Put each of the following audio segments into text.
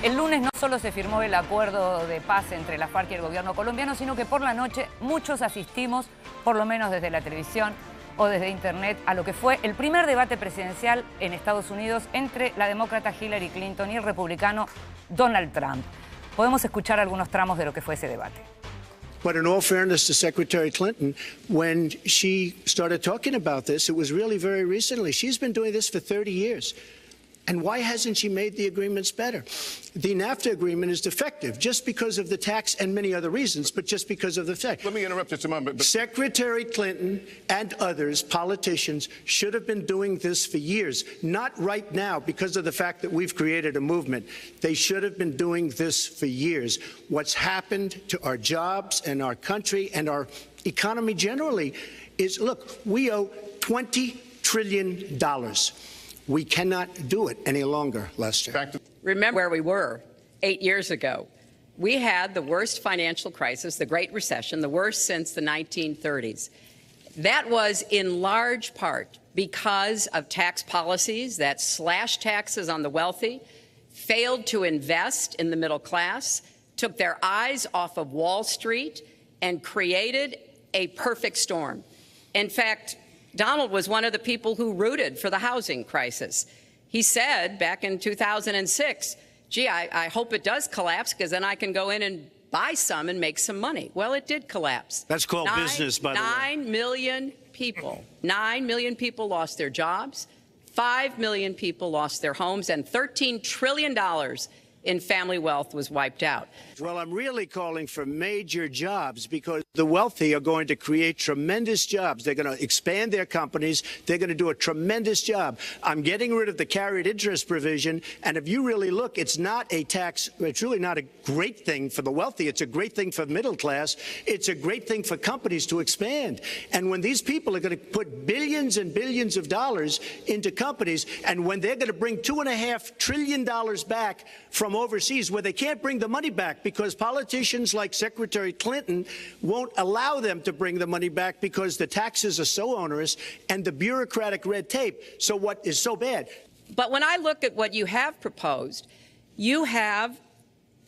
El lunes no solo se firmó el acuerdo de paz entre la FARC y el gobierno colombiano, sino que por la noche muchos asistimos, por lo menos desde la televisión o desde internet, a lo que fue el primer debate presidencial en Estados Unidos entre la demócrata Hillary Clinton y el republicano Donald Trump. Podemos escuchar algunos tramos de lo que fue ese debate. But in all fairness to Secretary Clinton, when she started talking about this, it was really very recently. She's been doing this for 30 years. And why hasn't she made the agreements better? The NAFTA agreement is defective just because of the tax and many other reasons, but just because of the fact. Let me interrupt just a moment. Secretary Clinton and others, politicians, should have been doing this for years, not right now because of the fact that we've created a movement. They should have been doing this for years. What's happened to our jobs and our country and our economy generally is, look, we owe $20 trillion. We cannot do it any longer, Lester. Remember where we were 8 years ago. We had the worst financial crisis, the Great Recession, the worst since the 1930s. That was in large part because of tax policies that slashed taxes on the wealthy, failed to invest in the middle class, took their eyes off of Wall Street, and created a perfect storm. In fact, Donald was one of the people who rooted for the housing crisis. He said back in 2006, gee, I hope it does collapse because then I can go in and buy some and make some money. Well, it did collapse. That's called business, by the way. 9 million people lost their jobs. 5 million people lost their homes, and $13 trillion in family wealth was wiped out. Well, I'm really calling for major jobs because the wealthy are going to create tremendous jobs. They're going to expand their companies. They're going to do a tremendous job. I'm getting rid of the carried interest provision. And if you really look, it's not a tax. It's really not a great thing for the wealthy. It's a great thing for the middle class. It's a great thing for companies to expand. And when these people are going to put billions and billions of dollars into companies, and when they're going to bring $2.5 trillion back from overseas, where they can't bring the money back because politicians like Secretary Clinton won't allow them to bring the money back because the taxes are so onerous and the bureaucratic red tape. So what is so bad? But when I look at what you have proposed, you have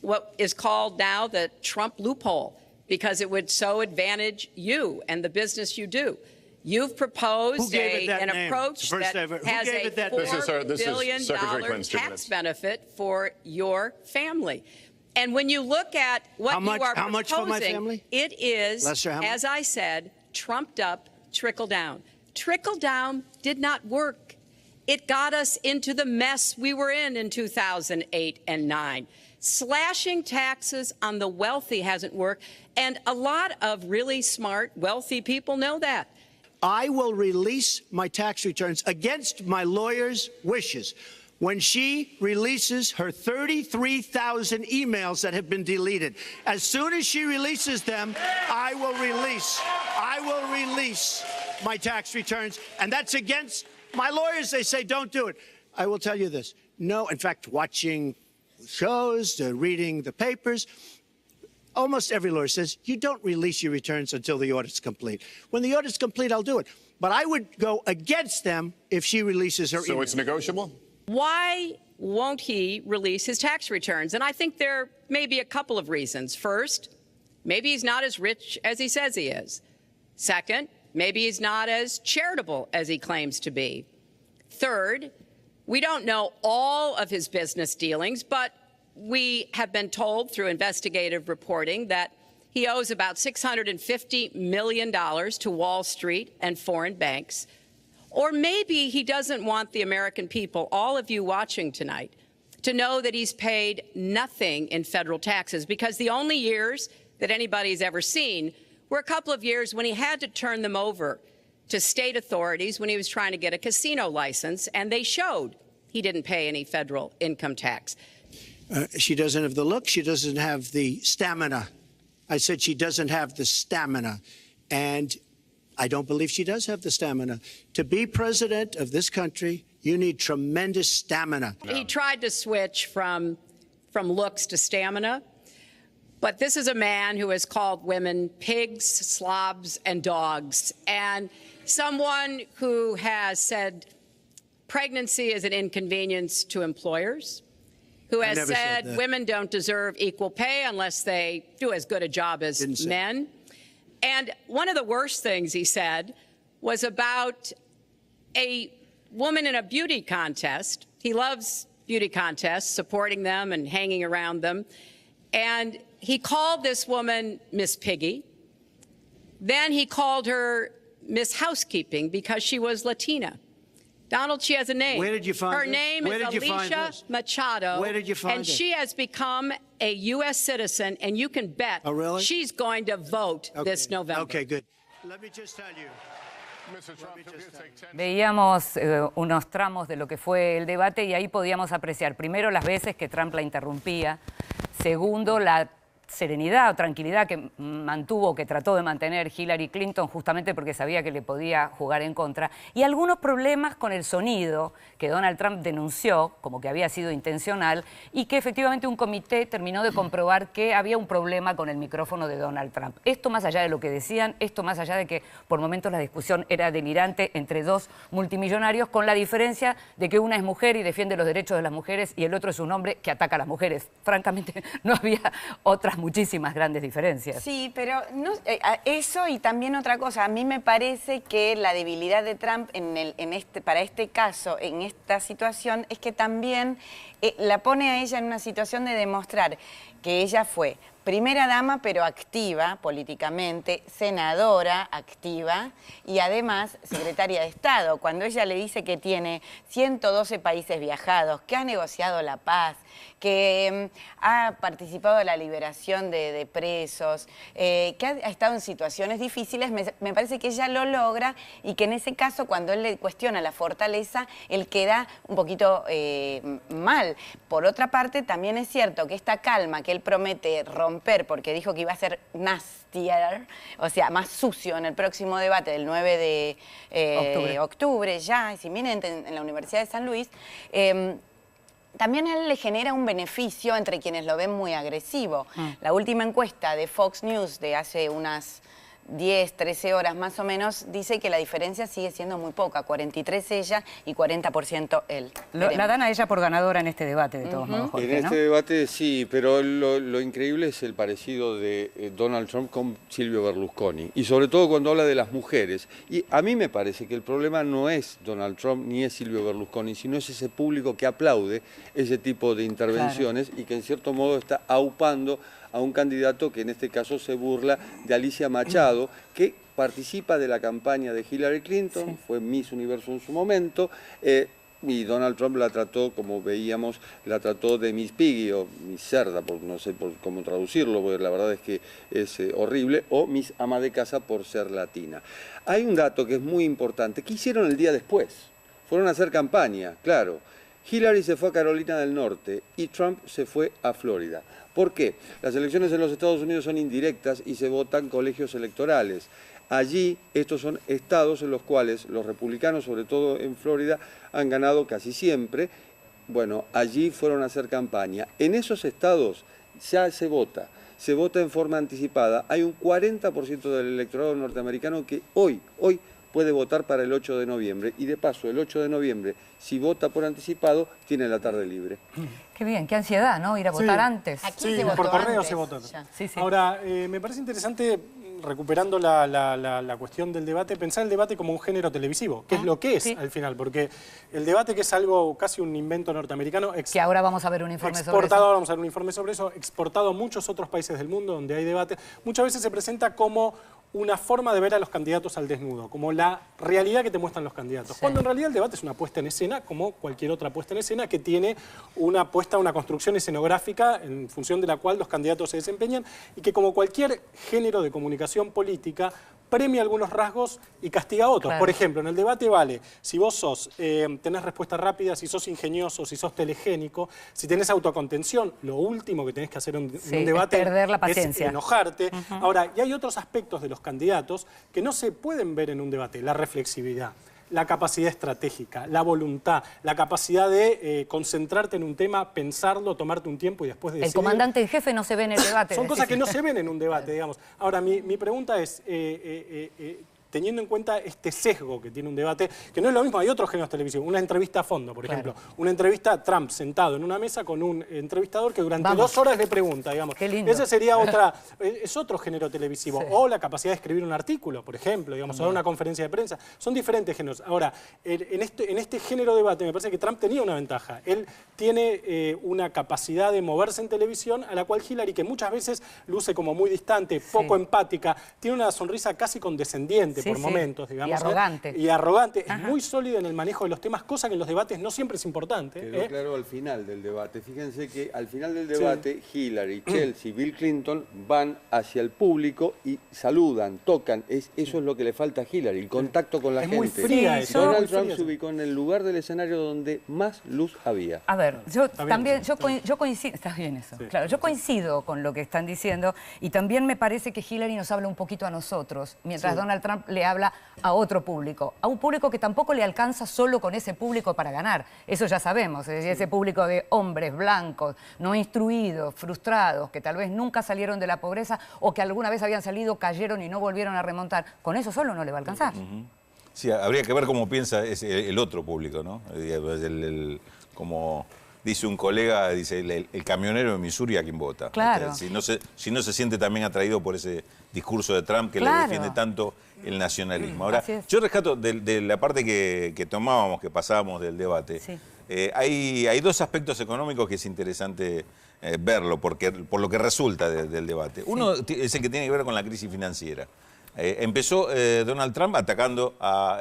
what is called now the Trump loophole, because it would so advantage you and the business you do. You've proposed an approach that has a $4 billion tax benefit for your family. And when you look at what you are proposing, for my family? It is, Lester, as I said, trumped up trickle down. Trickle down did not work. It got us into the mess we were in 2008 and 9. Slashing taxes on the wealthy hasn't worked, and a lot of really smart, wealthy people know that. I will release my tax returns against my lawyer's wishes when she releases her 33,000 emails that have been deleted. As soon as she releases them, I will release my tax returns, and that's against my lawyers. They say don't do it. I will tell you this. No, in fact, watching shows, reading the papers, almost every lawyer says you don't release your returns until the audit's complete. When the audit's complete, I'll do it. But I would go against them if she releases her email. So it's negotiable? Why won't he release his tax returns? And I think there may be a couple of reasons. First, maybe he's not as rich as he says he is. Second, maybe he's not as charitable as he claims to be. Third, we don't know all of his business dealings, but we have been told through investigative reporting that he owes about $650 million to Wall Street and foreign banks. Or maybe he doesn't want the American people, all of you watching tonight, to know that he's paid nothing in federal taxes, because the only years that anybody's ever seen were a couple of years when he had to turn them over to state authorities when he was trying to get a casino license, and they showed he didn't pay any federal income tax. She doesn't have the look. She doesn't have the stamina. I said she doesn't have the stamina. And I don't believe she does have the stamina. To be president of this country, you need tremendous stamina. No. He tried to switch from looks to stamina. But this is a man who has called women pigs, slobs, and dogs, and someone who has said pregnancy is an inconvenience to employers, who has never said said that. women don't deserve equal pay unless they do as good a job as Didn't say men. And one of the worst things he said was about a woman in a beauty contest. He loves beauty contests, supporting them and hanging around them. And he called this woman Miss Piggy. Then he called her Miss Housekeeping because she was Latina. Donald, she has a name. Where did you find her this? name Where is did you find Alicia this? Machado. Where did you find and it? she has become a U.S. citizen, and you can bet she's going to vote this November. Okay, good. Let me just tell you. Veíamos unos tramos de lo que fue el debate y ahí podíamos apreciar, primero, las veces que Trump la interrumpía, segundo, la serenidad o tranquilidad que mantuvo, que trató de mantener Hillary Clinton justamente porque sabía que le podía jugar en contra, y algunos problemas con el sonido que Donald Trump denunció como que había sido intencional y que efectivamente un comité terminó de comprobar que había un problema con el micrófono de Donald Trump. Esto más allá de lo que decían, esto más allá de que por momentos la discusión era delirante entre dos multimillonarios, con la diferencia de que una es mujer y defiende los derechos de las mujeres y el otro es un hombre que ataca a las mujeres. Francamente no había otras muchísimas grandes diferencias. Sí, pero no, eso y también otra cosa. A mí me parece que la debilidad de Trump para este caso, en esta situación, es que también la pone a ella en una situación de demostrar que ella fue primera dama, pero activa políticamente, senadora activa y además secretaria de Estado. Cuando ella le dice que tiene 112 países viajados, que ha negociado la paz, que ha participado en la liberación de presos, que ha estado en situaciones difíciles, me parece que ella lo logra y que en ese caso, cuando él le cuestiona la fortaleza, él queda un poquito mal. Por otra parte, también es cierto que esta calma que él promete romper, porque dijo que iba a ser nastier, o sea, más sucio en el próximo debate del 9 de octubre ya, es inminente en la Universidad de San Luis, también a él le genera un beneficio entre quienes lo ven muy agresivo. La última encuesta de Fox News de hace unas 10, 13 horas más o menos, dice que la diferencia sigue siendo muy poca, 43 ella y 40% él. La dan a ella por ganadora en este debate, de todos modos, Jorge, En ¿no? este debate sí, pero lo increíble es el parecido de Donald Trump con Silvio Berlusconi, y sobre todo cuando habla de las mujeres. Y a mí me parece que el problema no es Donald Trump ni es Silvio Berlusconi, sino es ese público que aplaude ese tipo de intervenciones y que en cierto modo está aupando a un candidato que en este caso se burla de Alicia Machado, que participa de la campaña de Hillary Clinton, fue Miss Universo en su momento, y Donald Trump la trató, como veíamos, la trató de Miss Piggy o Miss Cerda, no sé cómo traducirlo, porque la verdad es que es horrible, o Miss Ama de Casa por ser latina. Hay un dato que es muy importante. ¿Qué hicieron el día después? Fueron a hacer campaña, claro. Hillary se fue a Carolina del Norte y Trump se fue a Florida. ¿Por qué? Las elecciones en los Estados Unidos son indirectas y se votan colegios electorales. Allí, estos son estados en los cuales los republicanos, sobre todo en Florida, han ganado casi siempre. Bueno, allí fueron a hacer campaña. En esos estados ya se vota en forma anticipada. Hay un 40% del electorado norteamericano que hoy puede votar para el 8 de noviembre. Y de paso, el 8 de noviembre, si vota por anticipado, tiene la tarde libre. Qué bien, qué ansiedad, ¿no? Ir a votar antes. Aquí Sí, se votó por correo antes, se votó. ya. Sí, sí. Ahora, me parece interesante, recuperando la cuestión del debate, pensar el debate como un género televisivo, que es lo que es al final, porque el debate, que es algo casi un invento norteamericano, Que ahora vamos a ver un informe sobre exportado, eso. vamos a ver un informe sobre eso, exportado a muchos otros países del mundo donde hay debate, muchas veces se presenta como una forma de ver a los candidatos al desnudo, como la realidad que te muestran los candidatos. Cuando en realidad el debate es una puesta en escena, como cualquier otra puesta en escena, que tiene una construcción escenográfica en función de la cual los candidatos se desempeñan, y que, como cualquier género de comunicación política, premia algunos rasgos y castiga otros. Claro. Por ejemplo, en el debate vale si vos tenés respuesta rápida, si sos ingenioso, si sos telegénico, si tenés autocontención. Lo último que tenés que hacer en un debate es perder la paciencia. es enojarte. Ahora, y hay otros aspectos de los candidatos que no se pueden ver en un debate. La reflexividad, la capacidad estratégica, la voluntad, la capacidad de concentrarte en un tema, pensarlo, tomarte un tiempo y después decidir. El comandante en jefe no se ve en el debate. Son cosas que no se ven en un debate, digamos. Ahora, mi pregunta es, teniendo en cuenta este sesgo que tiene un debate, que no es lo mismo, hay otros géneros televisivos, una entrevista a fondo, por ejemplo, una entrevista a Trump sentado en una mesa con un entrevistador que durante 2 horas le pregunta, digamos. Qué lindo. Ese sería es otro género televisivo. Sí. O la capacidad de escribir un artículo, por ejemplo, digamos, o dar una conferencia de prensa. Son diferentes géneros. Ahora, en este género de debate me parece que Trump tenía una ventaja. Él tiene una capacidad de moverse en televisión a la cual Hillary, que muchas veces luce como muy distante, poco empática, tiene una sonrisa casi condescendiente por momentos, digamos. Y arrogante. Y arrogante. Es muy sólida en el manejo de los temas, cosa que en los debates no siempre es importante. Quedó claro al final del debate. Fíjense que al final del debate, Hillary, Chelsea, Bill Clinton van hacia el público y saludan, tocan. Eso es lo que le falta a Hillary, el contacto con la gente. Muy fría eso. Donald Trump se ubicó en el lugar del escenario donde más luz había. A ver, yo coincido, está bien eso, claro, yo coincido con lo que están diciendo y también me parece que Hillary nos habla un poquito a nosotros, mientras Donald Trump le habla a otro público, a un público que tampoco le alcanza solo con ese público para ganar, eso ya sabemos, es decir, ese público de hombres blancos, no instruidos, frustrados, que tal vez nunca salieron de la pobreza o que alguna vez habían salido, cayeron y no volvieron a remontar, con eso solo no le va a alcanzar. Sí, habría que ver cómo piensa el otro público, ¿no? Como dice un colega, dice el camionero de Missouri a quien vota. Claro. Si no se siente también atraído por ese discurso de Trump que le defiende tanto el nacionalismo. Ahora, yo rescato de la parte que tomábamos, que pasábamos del debate. Sí. Hay 2 aspectos económicos que es interesante verlo, por lo que resulta del debate. Uno es el que tiene que ver con la crisis financiera. Empezó Donald Trump atacando a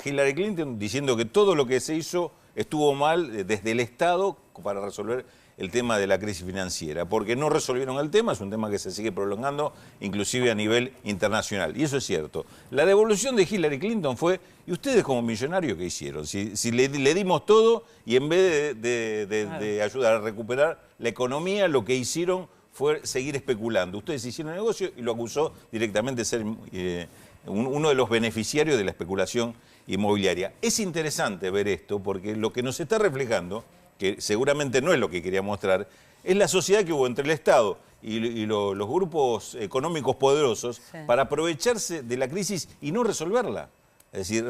Hillary Clinton, diciendo que todo lo que se hizo estuvo mal desde el Estado para resolver el tema de la crisis financiera, porque no resolvieron el tema, es un tema que se sigue prolongando, inclusive a nivel internacional. Y eso es cierto. La devolución de Hillary Clinton fue, ¿y ustedes como millonarios qué hicieron? Si le dimos todo y en vez de ayudar a recuperar la economía, lo que hicieron fue seguir especulando. Ustedes hicieron negocio y lo acusó directamente de ser uno de los beneficiarios de la especulación inmobiliaria. Es interesante ver esto porque lo que nos está reflejando, que seguramente no es lo que quería mostrar, es la sociedad que hubo entre el Estado y los grupos económicos poderosos para aprovecharse de la crisis y no resolverla. Es decir,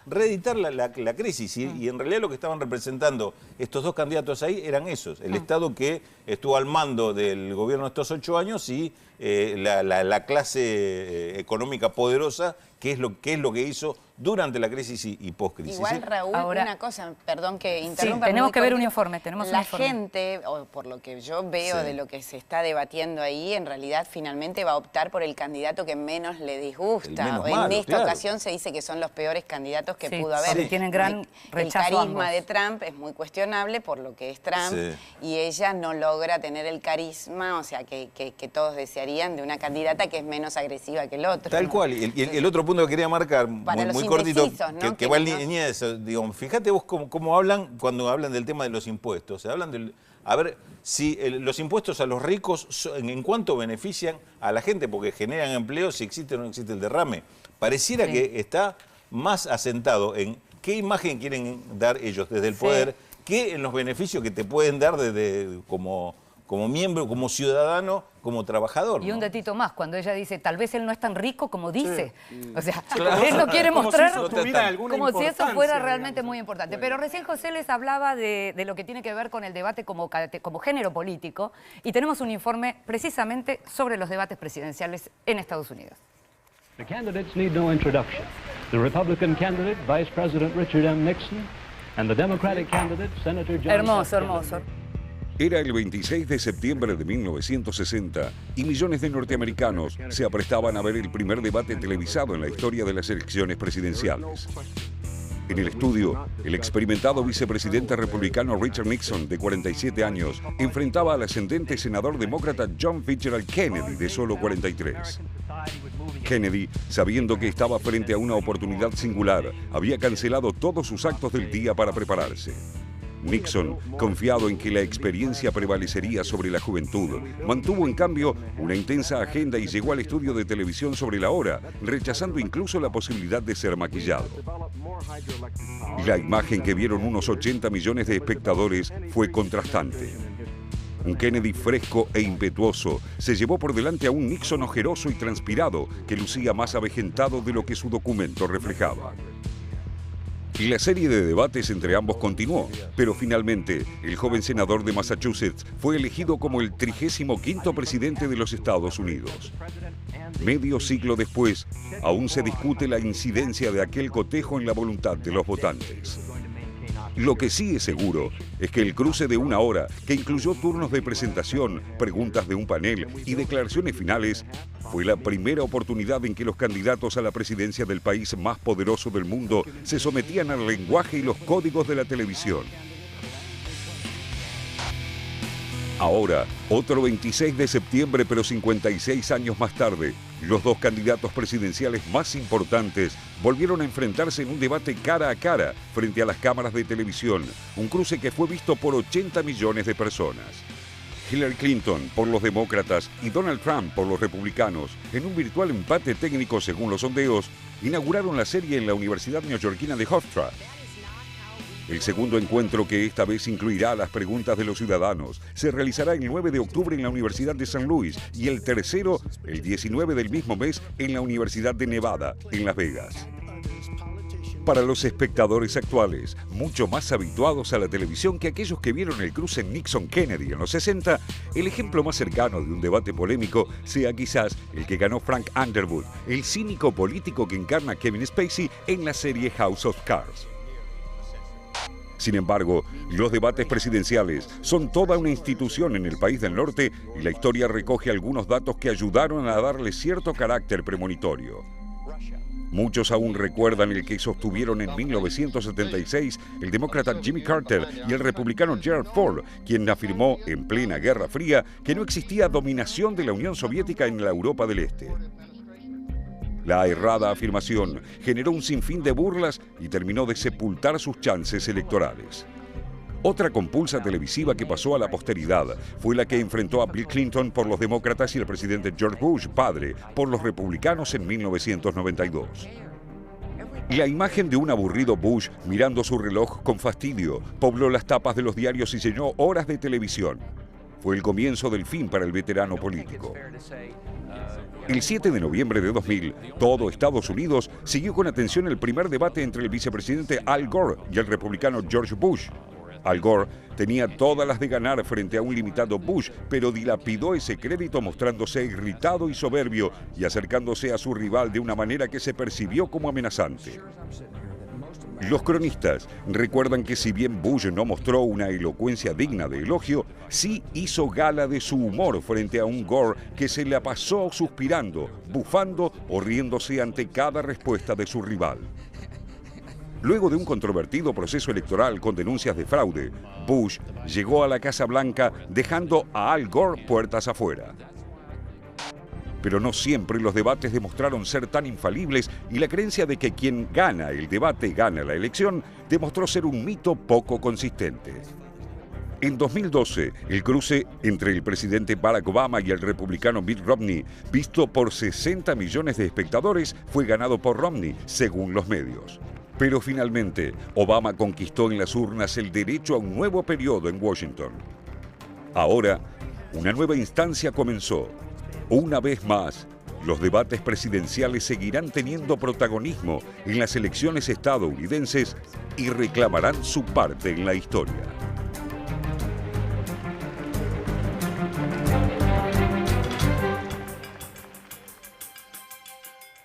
reeditar la crisis. Y en realidad lo que estaban representando estos 2 candidatos ahí eran esos. El Estado que estuvo al mando del gobierno estos 8 años y la clase económica poderosa, que es lo que hizo durante la crisis y post-crisis. Igual, Raúl, una cosa, perdón que interrumpa. Sí, tenemos que ver un informe. La gente, o por lo que yo veo de lo que se está debatiendo ahí, en realidad finalmente va a optar por el candidato que menos le disgusta. En esta ocasión se dice que son los peores candidatos que pudo haber. Sí, tienen gran rechazo. El carisma de Trump es muy cuestionable por lo que es Trump y ella no logra tener el carisma, o sea, que todos desearían de una candidata que es menos agresiva que el otro. Tal cual. Y el otro punto que quería marcar, muy cortito, ¿no? que va en línea de eso. Digo, fíjate vos cómo hablan cuando hablan del tema de los impuestos. Hablan del... A ver, si los impuestos a los ricos, ¿en cuánto benefician a la gente? Porque generan empleo, si existe o no existe el derrame. Pareciera que está más asentado en qué imagen quieren dar ellos desde el poder, que en los beneficios que te pueden dar como miembro, como ciudadano, como trabajador. Y un datito más, cuando ella dice, tal vez él no es tan rico como dice. O sea, él no quiere mostrar como si eso fuera realmente muy importante. Pero recién José les hablaba de lo que tiene que ver con el debate como género político y tenemos un informe precisamente sobre los debates presidenciales en Estados Unidos. The candidates need no introduction. The Republican candidate, Vice President Richard M. Nixon, and the Democratic candidate, Senator John... Hermoso. Era el 26 de septiembre de 1960 y millones de norteamericanos se aprestaban a ver el primer debate televisado en la historia de las elecciones presidenciales. En el estudio, el experimentado vicepresidente republicano Richard Nixon, de 47 años, enfrentaba al ascendente senador demócrata John Fitzgerald Kennedy, de solo 43. Kennedy, sabiendo que estaba frente a una oportunidad singular, había cancelado todos sus actos del día para prepararse. Nixon, confiado en que la experiencia prevalecería sobre la juventud, mantuvo en cambio una intensa agenda y llegó al estudio de televisión sobre la hora, rechazando incluso la posibilidad de ser maquillado. La imagen que vieron unos 80 millones de espectadores fue contrastante. Un Kennedy fresco e impetuoso se llevó por delante a un Nixon ojeroso y transpirado que lucía más avejentado de lo que su documento reflejaba. Y la serie de debates entre ambos continuó, pero finalmente el joven senador de Massachusetts fue elegido como el 35º presidente de los Estados Unidos. Medio siglo después, aún se discute la incidencia de aquel cotejo en la voluntad de los votantes. Lo que sí es seguro es que el cruce de una hora, que incluyó turnos de presentación, preguntas de un panel y declaraciones finales, fue la primera oportunidad en que los candidatos a la presidencia del país más poderoso del mundo se sometían al lenguaje y los códigos de la televisión. Ahora, otro 26 de septiembre, pero 56 años más tarde, los dos candidatos presidenciales más importantes volvieron a enfrentarse en un debate cara a cara frente a las cámaras de televisión, un cruce que fue visto por 80 millones de personas. Hillary Clinton por los demócratas y Donald Trump por los republicanos, en un virtual empate técnico según los sondeos, inauguraron la serie en la Universidad neoyorquina de Hofstra. El segundo encuentro, que esta vez incluirá las preguntas de los ciudadanos, se realizará el 9 de octubre en la Universidad de San Luis y el tercero, el 19 del mismo mes, en la Universidad de Nevada, en Las Vegas. Para los espectadores actuales, mucho más habituados a la televisión que aquellos que vieron el cruce Nixon-Kennedy en los 60, el ejemplo más cercano de un debate polémico sea quizás el que ganó Frank Underwood, el cínico político que encarna Kevin Spacey en la serie House of Cards. Sin embargo, los debates presidenciales son toda una institución en el país del norte y la historia recoge algunos datos que ayudaron a darle cierto carácter premonitorio. Muchos aún recuerdan el que sostuvieron en 1976 el demócrata Jimmy Carter y el republicano Gerald Ford, quien afirmó en plena Guerra Fría que no existía dominación de la Unión Soviética en la Europa del Este. La errada afirmación generó un sinfín de burlas y terminó de sepultar sus chances electorales. Otra compulsa televisiva que pasó a la posteridad fue la que enfrentó a Bill Clinton por los demócratas y el presidente George Bush, padre, por los republicanos en 1992. La imagen de un aburrido Bush mirando su reloj con fastidio pobló las tapas de los diarios y llenó horas de televisión. Fue el comienzo del fin para el veterano político. El 7 de noviembre de 2000, todo Estados Unidos siguió con atención el primer debate entre el vicepresidente Al Gore y el republicano George Bush. Al Gore tenía todas las de ganar frente a un limitado Bush, pero dilapidó ese crédito mostrándose irritado y soberbio y acercándose a su rival de una manera que se percibió como amenazante. Los cronistas recuerdan que si bien Bush no mostró una elocuencia digna de elogio, sí hizo gala de su humor frente a un Gore que se la pasó suspirando, bufando o riéndose ante cada respuesta de su rival. Luego de un controvertido proceso electoral con denuncias de fraude, Bush llegó a la Casa Blanca dejando a Al Gore puertas afuera. Pero no siempre los debates demostraron ser tan infalibles y la creencia de que quien gana el debate gana la elección demostró ser un mito poco consistente. En 2012, el cruce entre el presidente Barack Obama y el republicano Mitt Romney, visto por 60 millones de espectadores, fue ganado por Romney, según los medios. Pero finalmente, Obama conquistó en las urnas el derecho a un nuevo periodo en Washington. Ahora, una nueva instancia comenzó. Una vez más, los debates presidenciales seguirán teniendo protagonismo en las elecciones estadounidenses y reclamarán su parte en la historia.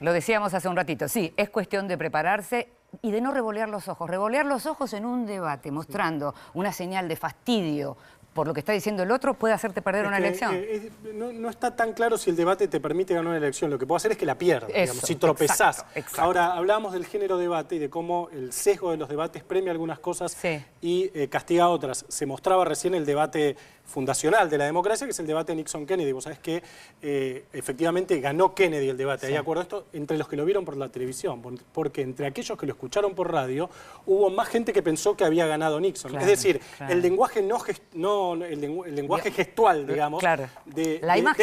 Lo decíamos hace un ratito, sí, es cuestión de prepararse y de no revolear los ojos. Revolear los ojos en un debate, mostrando una señal de fastidio por lo que está diciendo el otro, puede hacerte perder una elección. No está tan claro si el debate te permite ganar una elección. Lo que puede hacer es que la pierdas, digamos, si tropezás. Exacto. Ahora, hablábamos del género debate y de cómo el sesgo de los debates premia algunas cosas y castiga otras. Se mostraba recién el debate fundacional de la democracia, que es el debate Nixon-Kennedy. Vos sabés que efectivamente ganó Kennedy el debate. Hay acuerdo esto entre los que lo vieron por la televisión, porque entre aquellos que lo escucharon por radio, hubo más gente que pensó que había ganado Nixon. Claro, es decir, el lenguaje el lenguaje gestual, digamos, de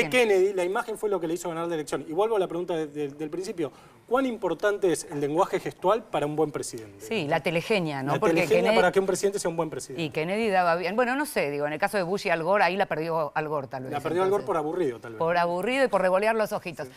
Kennedy, la imagen fue lo que le hizo ganar la elección. Y vuelvo a la pregunta del principio. cuán importante es el lenguaje gestual para un buen presidente. Sí, la telegenia, ¿no? La telegenia para que un presidente sea un buen presidente. Y Kennedy daba bien. Bueno, no sé, digo, en el caso de Bush y Al Gore, ahí la perdió Al Gore, tal vez. La perdió Al Gore por aburrido, tal vez. Por aburrido y por revolear los ojitos. Sí.